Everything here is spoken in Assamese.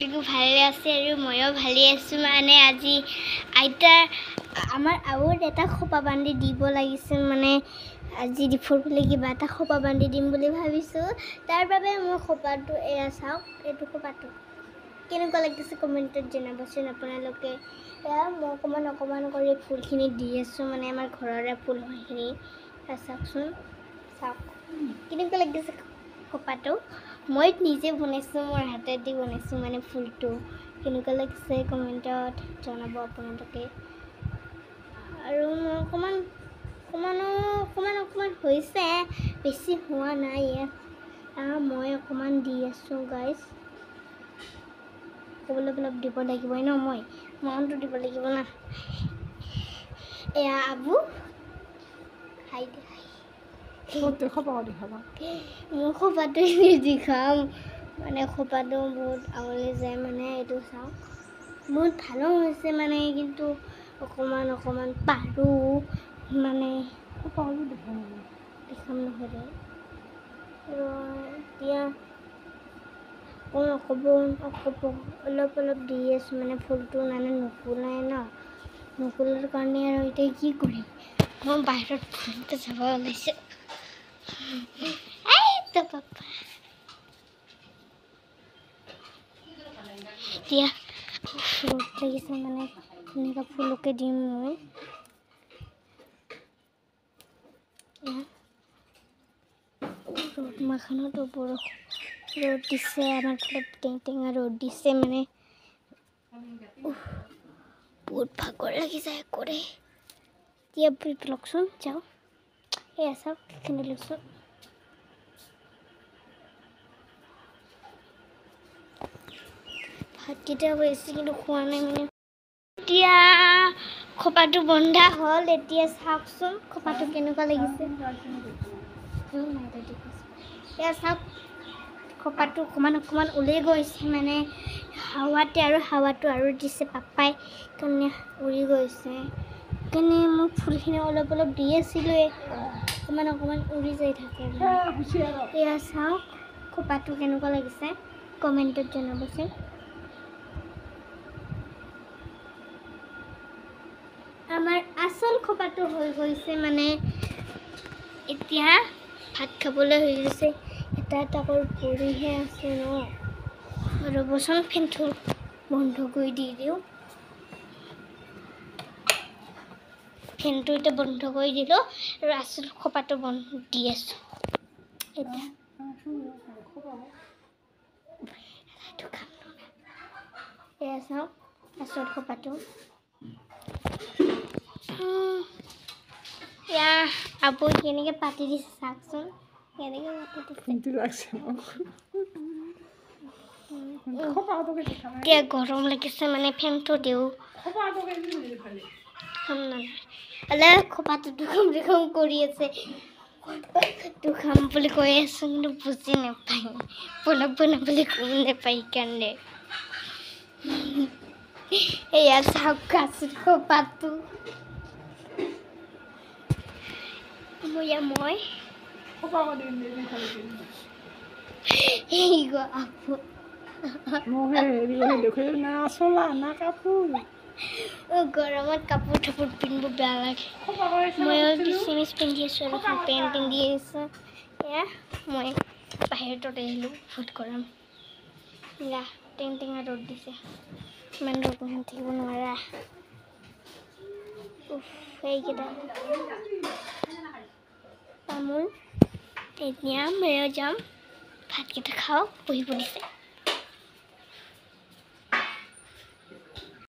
ভালে আছে আৰু ময়ো ভালে আছো মানে আজি আইতাৰ আমাৰ আৰু এটা খোপা বান্ধি দিব লাগিছিল মানে আজি দিফৰফালে কিবা এটা খোপা বান্ধি দিম বুলি ভাবিছোঁ তাৰ বাবে মই খোপাটো এয়া চাওক এইটো খোপাটো কেনেকুৱা লাগিছে কমেণ্টত জনাবচোন আপোনালোকে এয়া মই অকণমান কৰি ফুলখিনি দি আছোঁ মানে আমাৰ ঘৰৰে ফুল সেইখিনি চাওকচোন চাওক কেনেকুৱা লাগিছে খোপাটো মই নিজে বনাইছোঁ মোৰ হাতেদি বনাইছোঁ মানে ফুলটো কেনেকুৱা লাগিছে কমেণ্টত জনাব আপোনালোকে আৰু অকণমান হৈছে বেছি হোৱা নাই মই অকণমান দি আছোঁ গাইজ অলপ দিব লাগিবই ন মনটো দিব লাগিব না এয়া আবু খাই দে মোৰ খোপাটো দেখাম মানে খোপাটো বহুত আঙুলি যায় মানে এইটো চাওক বহুত ভালো হৈছে মানে কিন্তু অকণমান পাৰোঁ মানে দেখাম নহ'লে এতিয়া অলপ দি আছোঁ মানে ফুলটো মানে নুকুলাই ন নুকুলাৰ কাৰণে আৰু এতিয়া কি কৰিম মই বাহিৰত ফুলতে যাব ওলাইছোঁ পাপা এতিয়া ৰ'দ লাগিছে মানে এনেকুৱা ফুলকে দিম মই ৰ'দ মাখনতো ৰ'দ দিছে আমাৰ ফালে টেঙা ৰ'দ দিছে মানে বহুত ভাগৰ লাগি যায় কৰে এতিয়া লওকচোন যাওঁ এয়া চাওক এইখিনি লৈছোঁ ভাতকেইটা হৈছে কিন্তু খোৱা নাই মানে এতিয়া খোপাটো বন্ধা হ'ল এতিয়া চাওকচোন খোপাটো কেনেকুৱা লাগিছে এয়া চাওক খোপাটো অকণমান ওলাই গৈছে মানে হাৱাটো আৰু দিছে পাপাই কাৰণে উৰি গৈছে সেইকাৰণে মই ফুলখিনি অলপ দি আছিলোঁ অকণমান উৰি যাই থাকে এয়া চাওক খোপাটো কেনেকুৱা লাগিছে কমেণ্টত জনাবচোন আমাৰ আচল খোপাটো হৈ গৈছে মানে এতিয়া ভাত খাবলৈ হৈ গৈছে এটা কৰি পৰিহে আছে ন ৰ'বচোন ফেনটো বন্ধ কৰি দি দিওঁ ফেনটো এতিয়া বন্ধ কৰি দিলোঁ আৰু আচল খোপাটো দি আছোঁ এতিয়া এয়া চাওক আচল খোপাটো এয়া আবু কেনেকৈ পাতি দিছে চাওকচোন কেনেকৈ পাতি দিছে এতিয়া গৰম লাগিছে মানে ফেনটো দিওঁ খোপাটো দুখম কৰি আছে দুখাম বুলি কৈ আছোঁ কিন্তু বুজি নাপায় বনাবলৈ গম নাপায় সেইকাৰণে এয়া চাওক আচল খোপাটো মই গৰমত কাপোৰ পিন্ধিব বেয়া লাগে ময়ো চিমিজ পিন্ধি আছোঁ আৰু পেণ্ট পিন্ধি আহিছোঁ এয়া মই বাহিৰত আহিলোঁ বহুত গৰম টেঙা ৰ'দ দিছে ইমান ৰ'দ থাকিব নোৱাৰা সেইকেইটা তামোল এতিয়া ময়ো যাম ভাতকেইটা খাওঁ বহিব দিছে